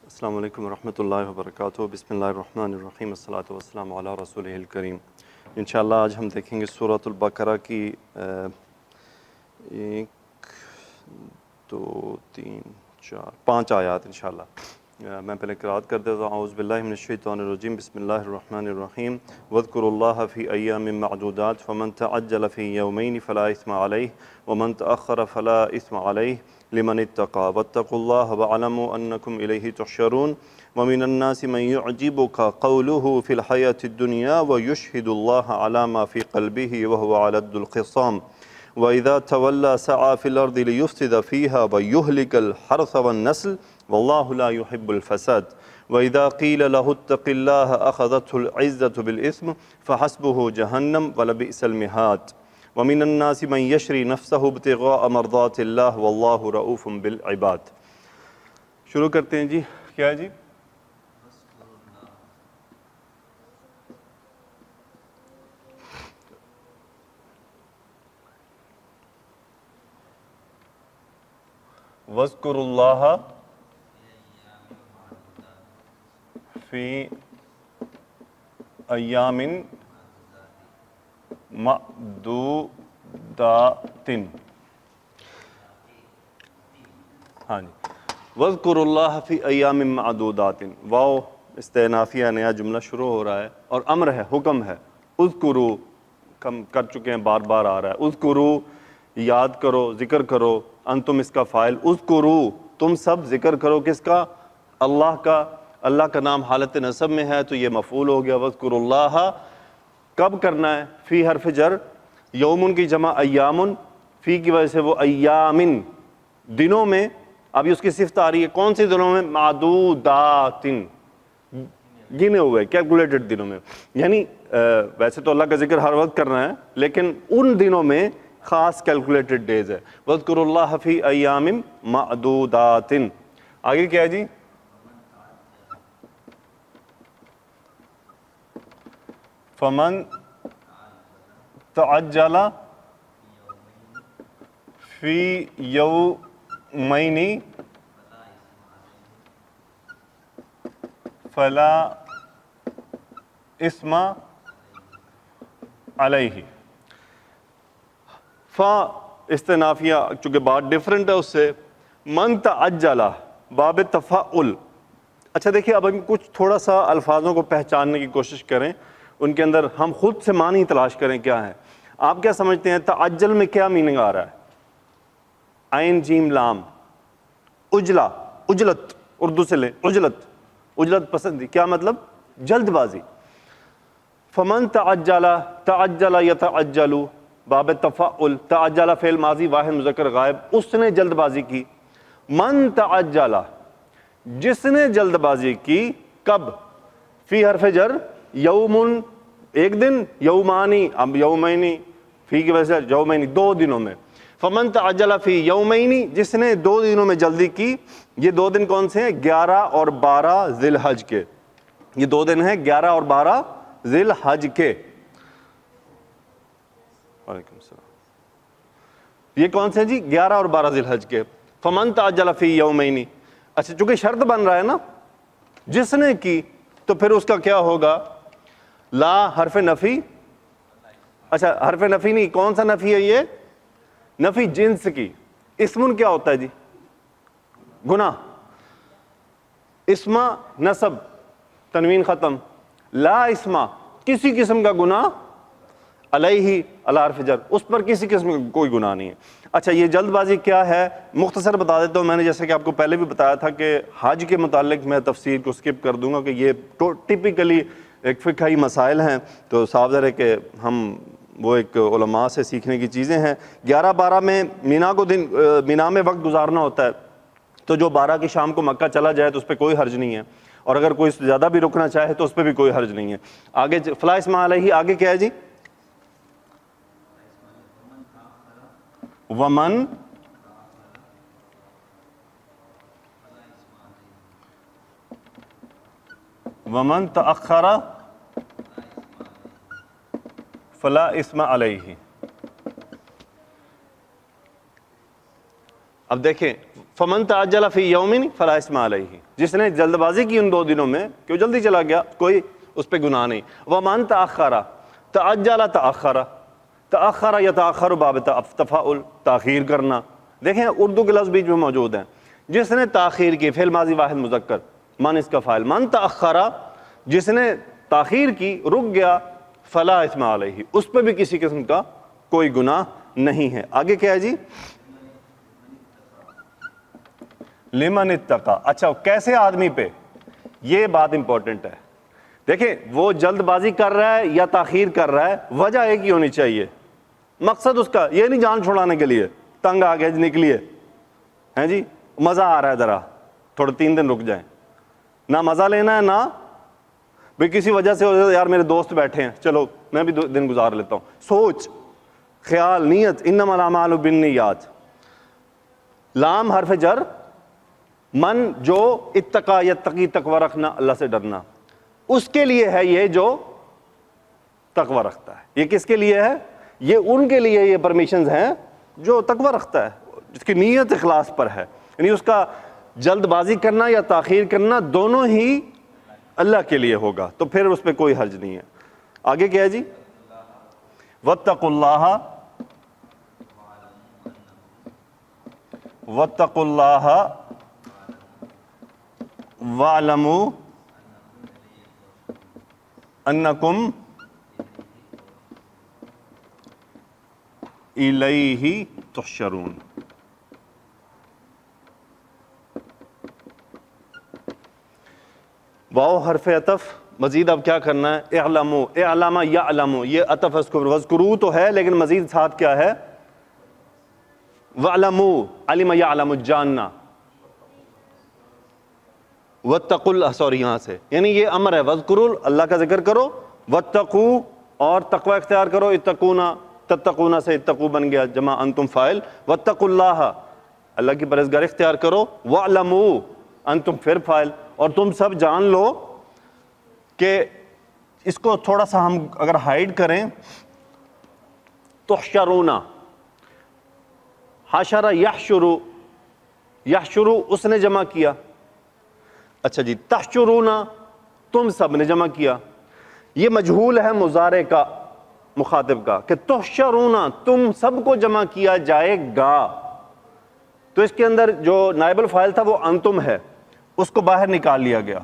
السلام علیکم ورحمۃ اللہ وبرکاتہ۔ بسم اللہ الرحمن الرحیم، الصلاۃ والسلام علی رسولہ الکریم۔ انشاءاللہ آج ہم دیکھیں گے سورۃ البقرہ کی 1 2 3 4 5 آیات انشاءاللہ۔ میں پہلے قرأت کر دیتا ہوں۔ اعوذ باللہ من الشیطان الرجیم، بسم اللہ الرحمن الرحیم۔ واذکروا اللہ فی ایام معدودات فمن تعجل فی یومین فلا اثم علیہ ومن تأخر فلا اثم علیہ لمن اتقى واتقوا الله واعلموا انكم اليه تحشرون ومن الناس من يعجبك قوله في الحياة الدنيا ويشهد الله على ما في قلبه وهو على الخصام واذا تولى سعى في الارض ليفسد فيها ويهلك الحرث والنسل والله لا يحب الفساد واذا قيل له اتق الله اخذته العزة بالاثم فحسبه جهنم ولبئس المهاد وَمِنَ النَّاسِ مَنْ يَشْرِي نَفْسَهُ ابْتِغَاءَ مَرْضَاتِ اللَّهِ وَاللَّهُ رَؤُوفٌ بِالْعِبَادِ۔ شروع کرتے ہیں جی۔ کیا ہے جی؟ وَاذْكُرُوا اللَّهَ فِي أَيَّامٍ معدودات۔ ہاں جی، وَاذْكُرُوا اللَّهَ فِي أَيَّامٍ معدودات۔ واو استئنافیہ نیا جملہ شروع ہو رہا ہے اور امر ہے، حکم ہے۔ اذکرو کم کر چکے ہیں، بار بار آ رہا ہے۔ اذکرو یاد کرو، ذکر کرو، انتم اس کا فاعل، اذکرو تم سب ذکر کرو، کس کا؟ اللہ کا۔ اللہ کا نام حالت نصب میں ہے تو یہ مفعول ہو گیا۔ وَاذْكُرُوا اللَّهَ کب کرنا ہے؟ فی حرف جر، یومن کی جمع ایامن، فی کی وجہ سے وہ ایامن دنوں میں۔ اب اس کی صفت آ رہی ہے کون سی دنوں میں؟ معدوداتن، گنے ہوئے، کیلکولیٹڈ دنوں میں۔ یعنی ویسے تو اللہ کا ذکر ہر وقت کرنا ہے لیکن ان دنوں میں خاص کیلکولیٹڈ ڈیز ہے۔ وَاذْكُرُوا اللَّهَ فِي أَيَّامٍ مَعْدُودَاتٍ۔ آگے کیا ہے جی؟ فمن تعجل فی یومین فلا اثم علیہ۔ فا استنافیہ چونکہ بات ڈفرنٹ ہے اس سے۔ من تعجل باب تفاعل۔ اچھا دیکھیے، اب ہم کچھ تھوڑا سا الفاظوں کو پہچاننے کی کوشش کریں، ان کے اندر ہم خود سے معنی تلاش کریں کیا ہے۔ آپ کیا سمجھتے ہیں تعجل میں کیا میننگ آ رہا ہے؟ عین جیم لام، اجلا، اجلت، اردو سے لیں اجلت، اجلت پسندی، کیا مطلب؟ جلد بازی۔ فمن تعجل، تعجل یتعجل باب تفاعل، تعجل فعل ماضی واحد مذکر غائب، اس نے جلد بازی کی۔ من تعجل جس نے جلد بازی کی، کب؟ فی حرف جر، یومن ایک دن، یومانی اب یومینی، فی کی وجہ سے یومینی دو دنوں میں۔ فمن تعجل فی یومینی جس نے 2 دنوں میں جلدی کی۔ یہ 2 دن کون سے ہیں؟ 11 اور 12 ذی الحج کے۔ یہ 2 دن ہیں 11 اور 12 ذی الحج کے۔ وعلیکم السلام۔ یہ کون سے ہیں جی؟ 11 اور 12 ذی الحج کے۔ فمن تعجل فی یومینی، اچھا چونکہ شرط بن رہا ہے نا، جس نے کی تو پھر اس کا کیا ہوگا؟ لا حرف نفی، اچھا حرف نفی نہیں، کون سا نفی ہے یہ؟ نفی جنس کی۔ اسمن کیا ہوتا ہے جی؟ گناہ۔ اسما نصب، تنوین ختم۔ لا اسما کسی قسم کا گناہ، علیہ علی حرف جر، اس پر کسی قسم کا کوئی گناہ نہیں ہے۔ اچھا یہ جلد بازی کیا ہے؟ مختصر بتا دیتا ہوں، میں نے جیسے کہ آپ کو پہلے بھی بتایا تھا کہ حج کے متعلق میں تفسیر کو سکپ کر دوں گا کہ یہ ٹپیکلی ایک فقہی مسائل ہیں، تو صاف ظاہر ہے کہ ہم وہ ایک علماء سے سیکھنے کی چیزیں ہیں۔ 11-12 میں مینا کو دن، مینا میں وقت گزارنا ہوتا ہے، تو جو 12 کی شام کو مکہ چلا جائے تو اس پہ کوئی حرج نہیں ہے، اور اگر کوئی زیادہ بھی رکنا چاہے تو اس پہ بھی کوئی حرج نہیں ہے۔ آگے فلا اسم علیہ، آگے کیا ہے جی؟ ومن تأخر فلا اسم علیہ۔ اب دیکھیں فمن تعجل فی یوم فلا اسم علیہ، جس نے جلد بازی کی ان 2 دنوں میں کہ وہ جلدی چلا گیا، کوئی اس پہ گناہ نہیں۔ ومن تأخر، تعجل تأخر، تأخر یتأخر باب تفاعل، تاخیر کرنا، دیکھیں اردو کے لفظ بیچ میں موجود ہیں۔ جس نے تاخیر کی، فعل ماضی واحد مذکر، من اس کا فاعل، من تأخر، جس نے تاخیر کی، رک گیا، فلا اسم علیہ، اس پہ بھی کسی قسم کا کوئی گناہ نہیں ہے۔ آگے کیا ہے جی؟ لمن اتقا، اچھا کیسے آدمی پہ؟ یہ بات امپورٹنٹ ہے۔ دیکھیں وہ جلد بازی کر رہا ہے یا تاخیر کر رہا ہے، وجہ ایک ہی ہونی چاہیے، مقصد اس کا یہ نہیں جان چھڑانے کے لیے تنگ آ گیا نکلیے ہیں جی، مزہ آ رہا ہے ذرا تھوڑے 3 دن رک جائیں، نہ مزہ لینا ہے نہ بھئی کسی وجہ سے یار میرے دوست بیٹھے ہیں چلو میں بھی 2 دن گزار لیتا ہوں، سوچ، خیال، نیت، انما الاعمال بالنیات۔ لام حرف جر، من جو اتقا یتقی، تقوی رکھنا، اللہ سے ڈرنا، اس کے لیے ہے یہ جو تقوی رکھتا ہے۔ یہ کس کے لیے ہے؟ یہ ان کے لیے یہ پرمیشنز ہیں جو تقوی رکھتا ہے، جس کی نیت اخلاص پر ہے، یعنی اس کا جلد بازی کرنا یا تاخیر کرنا دونوں ہی اللہ کے لیے ہوگا، تو پھر اس پہ کوئی حرج نہیں ہے۔ آگے کیا ہے جی؟ واتقوا اللہ، واتقوا اللہ وَاعْلَمُوا أَنَّكُمْ إِلَيْهِ تُحْشَرُونَ۔ واو حرف عطف، مزید اب کیا کرنا ہے؟ اعلموا، اعلم یعلم، یہ عطف وذکروا تو ہے لیکن مزید ساتھ کیا ہے؟ وَاعْلَمُوا، علم یعلم، جاننا، واتقوا اللہ، سوری یہاں سے، یعنی یہ امر ہے، وذکروا، اللہ کا ذکر کرو، واتقوا، اور تقوی اختیار کرو، اتقونا، تتقونا سے اتقوا بن گیا، جمع انتم فاعل، واتقوا اللہ، اللہ کی پرہیزگاری اختیار کرو، واعلموا، انتم پھر فاعل، اور تم سب جان لو کہ اس کو تھوڑا سا ہم اگر ہائیڈ کریں، تحشرون، حشر یحشر، یحشر اس نے جمع کیا، اچھا جی، تحشرون تم سب نے جمع کیا، یہ مجہول ہے مضارع کا مخاطب کا کہ تحشرون تم سب کو جمع کیا جائے گا، تو اس کے اندر جو نائب الفاعل تھا وہ انتم ہے، اس کو باہر نکال لیا گیا،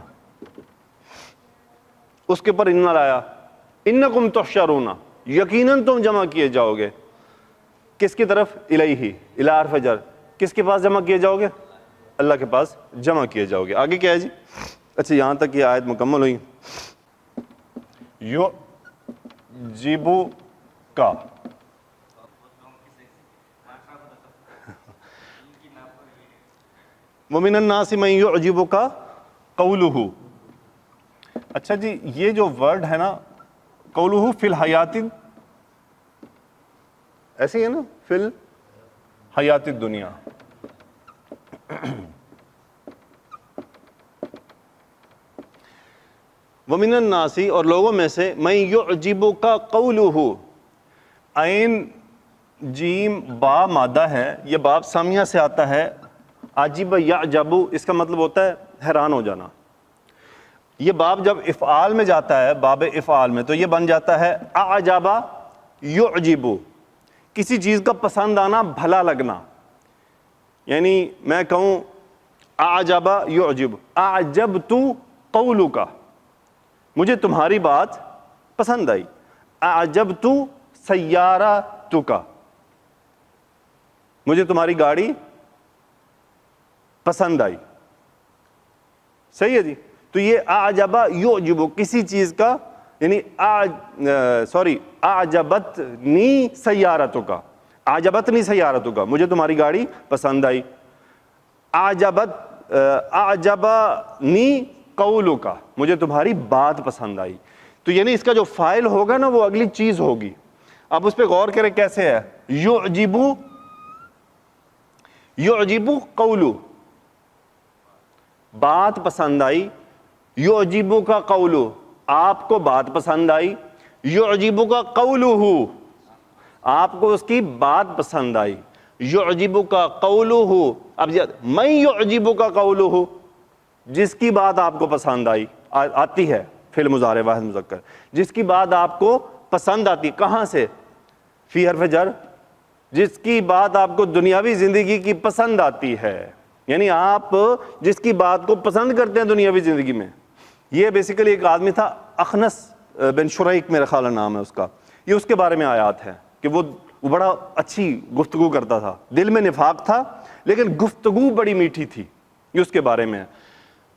اس کے پر ان لایا، انکم تحشرون، یقیناً تم جمع کیے جاؤ گے، کس کی طرف؟ الیہ، الی حرف جر، کس کے پاس جمع کیے جاؤ گے؟ اللہ کے پاس جمع کیے جاؤ گے۔ آگے کیا ہے جی؟ اچھا یہاں تک یہ آیت مکمل ہوئی۔ یعجبو کا، ومن الناس من یعجبک قولہ، اچھا جی یہ جو ورڈ ہے نا قولہ فی الحیات، ایسے ہی ہے نا، فی الحیات الدنیا، ومن الناس، اور لوگوں میں سے، من یعجبک قولہ، عین جیم با مادہ ہے، یہ باب سامیہ سے آتا ہے، عجب یعجب، اس کا مطلب ہوتا ہے حیران ہو جانا، یہ باب جب افعال میں جاتا ہے، باب افعال میں، تو یہ بن جاتا ہے اعجب یعجب، کسی چیز کا پسند آنا، بھلا لگنا، یعنی میں کہوں اعجب یعجب، اعجبت قولک، مجھے تمہاری بات پسند آئی، اعجبت سیارتک، مجھے تمہاری گاڑی پسند آئی، صحیح ہے جی؟ تو یہ اعجب یعجب، کسی چیز کا، یعنی اعجبتنی سیارتک، اعجبتنی سیارتک، مجھے تمہاری گاڑی پسند آئی، اعجبنی قولک، مجھے تمہاری بات پسند آئی، تو یعنی اس کا جو فاعل ہوگا نا وہ اگلی چیز ہوگی۔ اب اس پہ غور کریں کیسے ہے، یعجب قولو، بات پسند آئی، یعجبو کا قولو، آپ کو بات پسند آئی، یعجبو کا قولو، آپ کو اس کی بات پسند آئی، یعجبک قولہ، اب من یعجبک قولہ، جس کی بات آپ کو پسند آتی ہے، فعل مضارع واحد مذکر، جس کی بات آپ کو پسند آتی، کہاں سے؟ فی حرف جر، جس کی بات آپ کو دنیاوی زندگی کی پسند آتی ہے، یعنی آپ جس کی بات کو پسند کرتے ہیں دنیاوی زندگی میں. یہ بیسیکلی ایک آدمی تھا اخنس بن شریک، میرا خیال نام ہے اس کا، یہ اس کے بارے میں آیات ہیں کہ وہ بڑا اچھی گفتگو کرتا تھا، دل میں نفاق تھا لیکن گفتگو بڑی میٹھی تھی، یہ اس کے بارے میں ہے.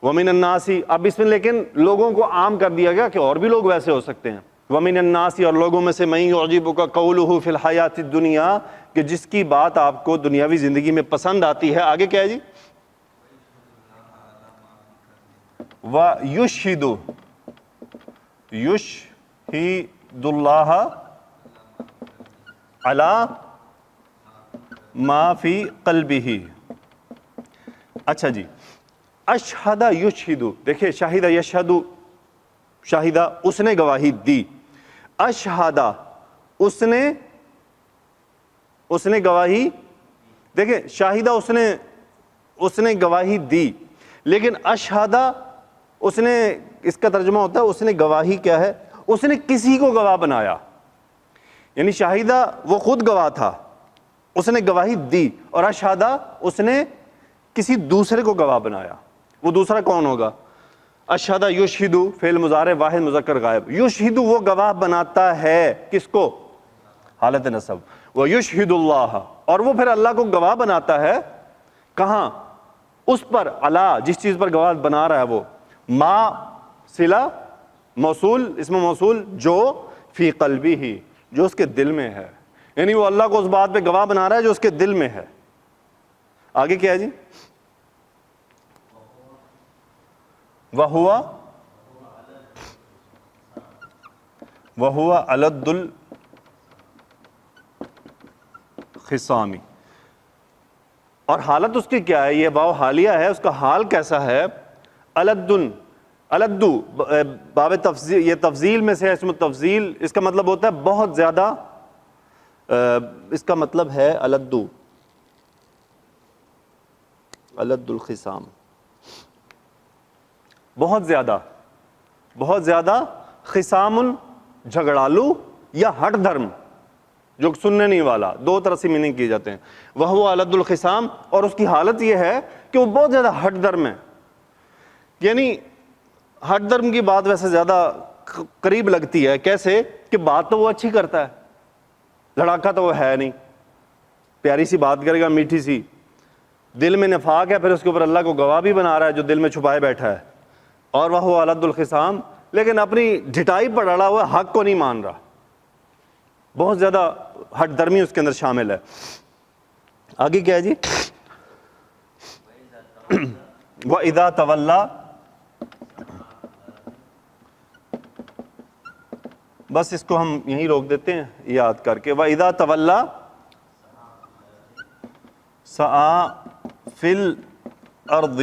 وَمِنَ النَّاسِ، اب اس میں لیکن لوگوں کو عام کر دیا گیا کہ اور بھی لوگ ویسے ہو سکتے ہیں. وَمِنَ النَّاسِ، اور لوگوں میں سے، مَن يُعْجِبُكَ قَوْلُهُ فِي الْحَيَاةِ الدُّنْيَا، کہ جس کی بات آپ کو دنیاوی زندگی میں پسند آتی ہے. آگے کیا ہے جی؟ وَيُشْهِدُ، يُشْهِدُ اللَّهَ عَلَى مَا فِي قَلْبِهِ. اچھا جی، اشہدہ یشہدو، دیکھیں شاہدہ یشہدو، شاہدہ اس نے گواہی دی، اشہدہ اس نے گواہی، دیکھیں شاہدہ اس نے گواہی دی، لیکن اشہدہ اس نے، اس کا ترجمہ ہوتا ہے اس نے گواہی کیا ہے، اس نے کسی کو گواہ بنایا. یعنی شاہدہ وہ خود گواہ تھا، اس نے گواہی دی، اور اشہدہ اس نے کسی دوسرے کو گواہ بنایا. وہ دوسرا کون ہوگا؟ اشہدہ یشہدو، فعل مضارع واحد مذکر غائب، یشہدو وہ گواہ بناتا ہے، کس کو؟ حالت نصب. وَيُشْهِدُ اللَّهَ، اور وہ پھر اللہ کو گواہ بناتا ہے، کہاں؟ اس پر، علی، جس چیز پر گواہ بنا رہا ہے وہ، ما صلہ موصول، اسم موصول، جو فی قلبہ، جو اس کے دل میں ہے، یعنی وہ اللہ کو اس بات پہ گواہ بنا رہا ہے جو اس کے دل میں ہے. آگے کیا ہے جی؟ وَهُوَ أَلَدُّ الْخِصَامِ، اور حالت اس کی کیا ہے؟ یہ واو حالیہ ہے، اس کا حال کیسا ہے؟ الدو باب تفضیل، یہ تفضیل میں سے ہے، اسم تفضیل، اس کا مطلب ہوتا ہے بہت زیادہ، اس کا مطلب ہے الدو الخصام، بہت زیادہ، خصام جھگڑالو یا ہٹ دھرم، جو سننے نہیں والا، دو طرح سے میننگ کیے جاتے ہیں. وَهُوَ أَلَدُّ الْخِصَامِ، اور اس کی حالت یہ ہے کہ وہ بہت زیادہ ہٹ دھرم ہے. یعنی ہٹ دھرم کی بات ویسے زیادہ قریب لگتی ہے، کیسے کہ بات تو وہ اچھی کرتا ہے، لڑاکا تو وہ ہے نہیں، پیاری سی بات کرے گا، میٹھی سی، دل میں نفاق ہے، پھر اس کے اوپر اللہ کو گواہ بھی بنا رہا ہے جو دل میں چھپائے بیٹھا ہے. اور وہ أَلَدُّ الْخِصَامِ، لیکن اپنی ڈھٹائی پر اڑا ہوا، حق کو نہیں مان رہا، بہت زیادہ ہٹ درمی اس کے اندر شامل ہے. آگے کیا ہے جی؟ وَإِذَا تَوَلَّى، بس اس کو ہم یہیں روک دیتے ہیں یاد کر کے. وَإِذَا تَوَلَّى سَعَى فِي الْأَرْضِ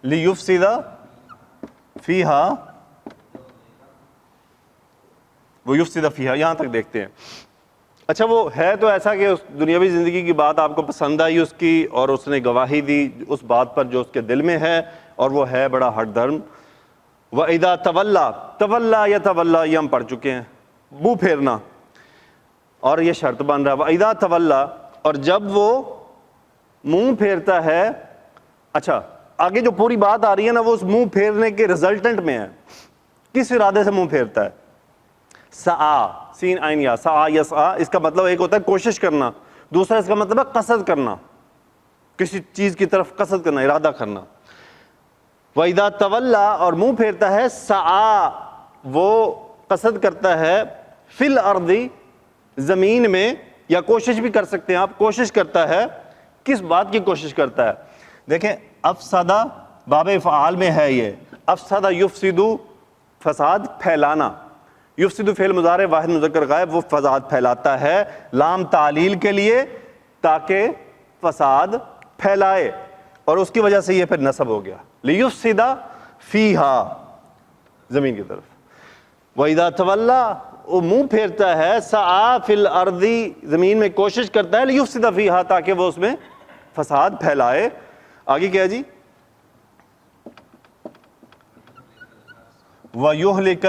لِيُفْسِدَ فِيهَا، وہ یفسد فیہا، یہاں تک دیکھتے ہیں. اچھا وہ ہے تو ایسا کہ اس دنیاوی زندگی کی بات آپ کو پسند آئی اس کی، اور اس نے گواہی دی اس بات پر جو اس کے دل میں ہے، اور وہ ہے بڑا ہٹ دھرم. وَإِذَا تَوَلَّى، تولا یا تولا یہ ہم پڑھ چکے ہیں، منہ پھیرنا، اور یہ شرط بن رہا ہے. وَإِذَا تَوَلَّى، اور جب وہ منہ پھیرتا ہے. اچھا آگے جو پوری بات آ رہی ہے نا، وہ اس منہ پھیرنے کے ریزلٹنٹ میں ہے، کس ارادے سے منہ پھیرتا ہے. سعا، سین عین یا، سعا یسعا، اس کا مطلب ایک ہوتا ہے کوشش کرنا، دوسرا اس کا مطلب ہے قصد کرنا، کسی چیز کی طرف قصد کرنا، ارادہ کرنا. وَإِذَا تَوَلَّى، اور منہ پھیرتا ہے، سعا وہ قصد کرتا ہے، فی الارض زمین میں، یا کوشش بھی کر سکتے ہیں آپ، کوشش کرتا ہے. کس بات کی کوشش کرتا ہے؟ دیکھیں افسدہ باب افعال میں ہے، یہ افسدہ یفسدو، فساد پھیلانا، یفسدو فعل مضارع واحد مذکر غائب، وہ فساد پھیلاتا ہے، لام تعلیل کے لیے، تاکہ فساد پھیلائے، اور اس کی وجہ سے یہ پھر نصب ہو گیا، لیفسد فیہا، زمین کی طرف. وَإِذَا تَوَلَّى وہ منہ پھیرتا ہے سعیٰ فی الارض زمین میں کوشش کرتا ہے لیفسد فیہا تاکہ وہ اس میں فساد پھیلائے. آگے کیا جی؟ وَيُهْلِكَ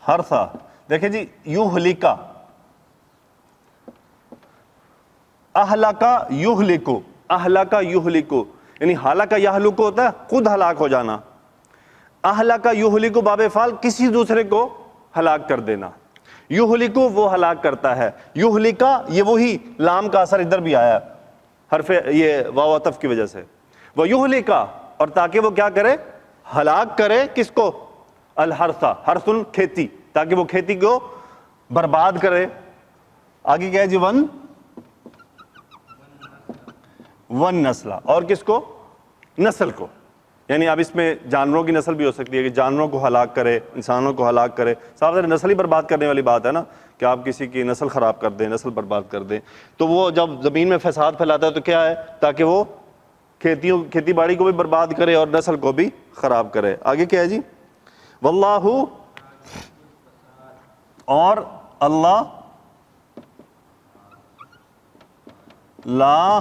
الْحَرْثَ. دیکھیں جی یُهْلِكَ اہلکا یہلکو، اہلکا یہلکو یعنی ہلاکا یہلکو ہوتا ہے خود ہلاک ہو جانا. اہلکا یہلکو باب فعل کسی دوسرے کو ہلاک کر دینا. یہلکو وہ ہلاک کرتا ہے. یہلکا یہ وہی لام کا اثر ادھر بھی آیا حرف یہ واو عطف کی وجہ سے. وہ یہلکا اور تاکہ وہ کیا کرے؟ ہلاک کرے کس کو؟ الحرث، حرثن کھیتی، تاکہ وہ کھیتی کو برباد کرے. آگے کیا ہے جی؟ ون نسل، اور کس کو؟ نسل کو. یعنی اب اس میں جانوروں کی نسل بھی ہو سکتی ہے کہ جانوروں کو ہلاک کرے، انسانوں کو ہلاک کرے. صاحب نسل ہی برباد کرنے والی بات ہے نا کہ آپ کسی کی نسل خراب کر دیں، نسل برباد کر دیں. تو وہ جب زمین میں فساد پھیلاتا ہے تو کیا ہے؟ تاکہ وہ کھیتی باڑی کو بھی برباد کرے اور نسل کو بھی خراب کرے. آگے کیا ہے جی؟ واللہ اور اللہ لا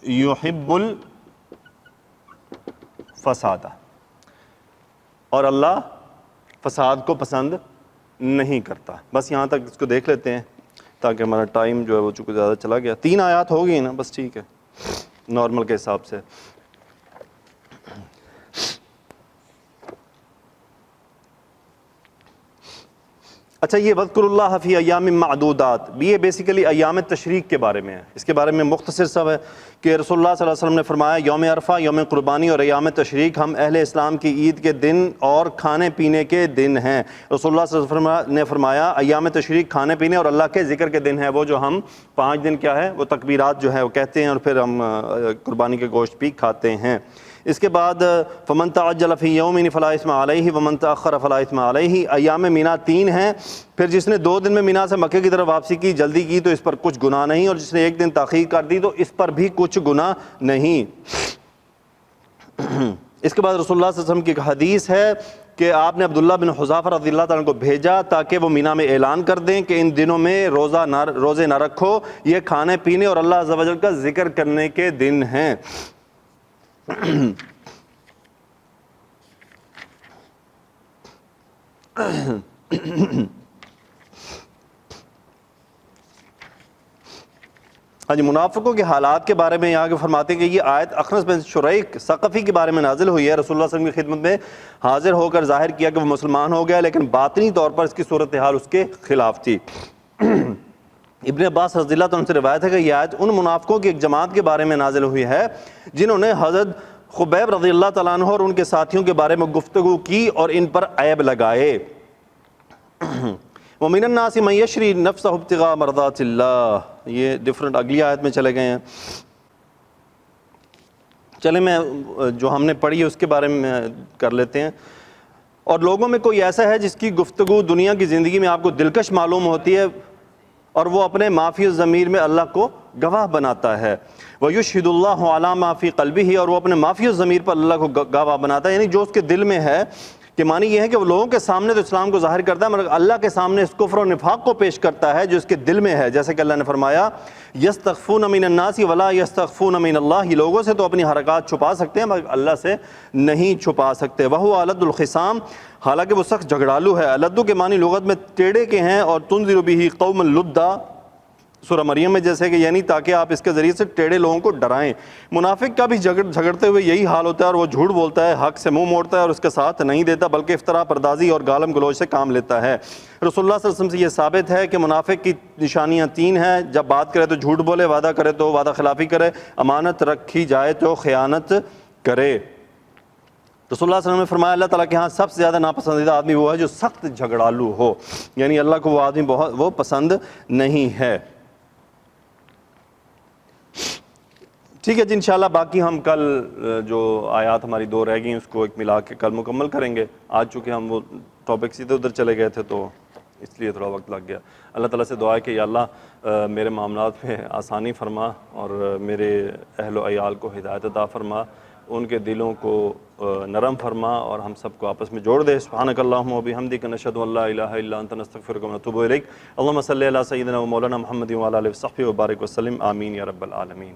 یحب الفساد، اور اللہ فساد کو پسند نہیں کرتا. بس یہاں تک اس کو دیکھ لیتے ہیں تاکہ ہمارا ٹائم جو ہے وہ چونکہ زیادہ چلا گیا. 3 آیات ہو گئی نا، بس ٹھیک ہے نارمل کے حساب سے. اچھا یہ وذکر اللہ فی ایام معدودات بھی یہ بیسیکلی ایام تشریق کے بارے میں ہے. اس کے بارے میں مختصر سا ہے کہ رسول اللہ صلی اللہ علیہ وسلم نے فرمایا یوم عرفہ، یوم قربانی اور ایام تشریق ہم اہل اسلام کی عید کے دن اور کھانے پینے کے دن ہیں. رسول اللہ صلی اللہ علیہ وسلم نے فرمایا ایام تشریق کھانے پینے اور اللہ کے ذکر کے دن ہیں، وہ جو ہم 5 دن کیا ہے وہ تکبیرات جو ہے وہ کہتے ہیں اور پھر ہم قربانی کے گوشت بھی کھاتے ہیں. اس کے بعد فمن تعجل فی یوم فلا اثم علیہ ومن تأخر فلا اثم علیہ. ایام مینا 3 ہیں، پھر جس نے 2 دن میں مینا سے مکے کی طرف واپسی کی، جلدی کی تو اس پر کچھ گناہ نہیں، اور جس نے 1 دن تاخیر کر دی تو اس پر بھی کچھ گناہ نہیں. اس کے بعد رسول اللہ صلی اللہ علیہ وسلم کی ایک حدیث ہے کہ آپ نے عبداللہ بن حذافہ رضی اللہ تعالیٰ کو بھیجا تاکہ وہ مینا میں اعلان کر دیں کہ ان دنوں میں روزے نہ رکھو، یہ کھانے پینے اور اللہ عز و جل کا ذکر کرنے کے دن ہیں. ہاں جی، منافقوں کے حالات کے بارے میں یہاں کے فرماتے ہیں کہ یہ آیت اخنس بن شریک ثقفی کے بارے میں نازل ہوئی ہے. رسول اللہ صلی اللہ علیہ وسلم کی خدمت میں حاضر ہو کر ظاہر کیا کہ وہ مسلمان ہو گیا، لیکن باطنی طور پر اس کی صورتحال اس کے خلاف تھی. ابن عباس رضی اللہ عنہ سے روایت ہے کہ یہ آیت ان منافقوں کی ایک جماعت کے بارے میں نازل ہوئی ہے جنہوں نے حضرت خبیب رضی اللہ تعالیٰ عنہ اور ان کے ساتھیوں کے بارے میں گفتگو کی اور ان پر عیب لگائے. وَمِنَ النَّاسِ مَن يَشْرِي نَفْسَهُ ابْتِغَاءَ مَرْضَاتِ اللَّهِ. یہ ڈیفرنٹ اگلی آیت میں چلے گئے ہیں. چلیں میں جو ہم نے پڑھی ہے اس کے بارے میں کر لیتے ہیں. اور لوگوں میں کوئی ایسا ہے جس کی گفتگو دنیا کی زندگی میں آپ کو دلکش معلوم ہوتی ہے اور وہ اپنے معافی الضمیر میں اللہ کو گواہ بناتا ہے. وَيُشْهِدُ اللَّهُ عَلَى مَا فِي قَلْبِهِ، اور وہ اپنے معافی الضمیر پر اللہ کو گواہ بناتا ہے، یعنی جو اس کے دل میں ہے. کہ معنی یہ ہے کہ وہ لوگوں کے سامنے تو اسلام کو ظاہر کرتا ہے مگر اللہ کے سامنے اس کفر و نفاق کو پیش کرتا ہے جو اس کے دل میں ہے. جیسے کہ اللہ نے فرمایا یستخفون من الناس ولا یستخفون من اللہ، یہ لوگوں سے تو اپنی حرکات چھپا سکتے ہیں مگر اللہ سے نہیں چھپا سکتے. وہو الد الخصام، حالانکہ وہ سخت جھگڑالو ہے. الدو کے معنی لغت میں ٹیڑے کے ہیں، اور تنذر به قوم لدا سورہ مریم میں جیسے کہ یعنی تاکہ آپ اس کے ذریعے سے ٹیڑے لوگوں کو ڈرائیں. منافق کا بھی جھگڑتے ہوئے یہی حال ہوتا ہے، اور وہ جھوٹ بولتا ہے، حق سے منہ موڑتا ہے اور اس کے ساتھ نہیں دیتا بلکہ افطرا پردازی اور گالم گلوچ سے کام لیتا ہے. رسول اللہ صلی اللہ علیہ وسلم سے یہ ثابت ہے کہ منافق کی نشانیاں 3 ہیں. جب بات کرے تو جھوٹ بولے، وعدہ کرے تو وعدہ خلافی کرے، امانت رکھی جائے تو خیانت کرے. رسول اللہ صلی اللہ علیہ وسلم نے فرمایا اللہ تعالیٰ کے ہاں سب سے زیادہ ناپسندیدہ آدمی وہ ہے جو سخت جھگڑالو ہو، یعنی اللہ کو وہ آدمی وہ پسند نہیں ہے. ٹھیک ہے جی، انشاءاللہ باقی ہم کل جو آیات ہماری 2 رہ گئیں اس کو ایک ملا کے کل مکمل کریں گے. آج چونکہ ہم وہ ٹاپک سیدھے ادھر چلے گئے تھے تو اس لیے تھوڑا وقت لگ گیا. اللہ تعالیٰ سے دعا ہے کہ یا اللہ میرے معاملات میں آسانی فرما اور میرے اہل و عیال کو ہدایت عطا فرما ان کے دلوں کو نرم فرما اور ہم سب کو آپس میں جوڑ دے. سبحانک اللہم و بحمدک نشہد ان لا الہ الا انت نستغفرک و نتوب الیک. اللہم صلی علی سیدنا و مولانا محمد و علی آلہ وصحبہ وبارک وسلم. آمین یا رب العالمین.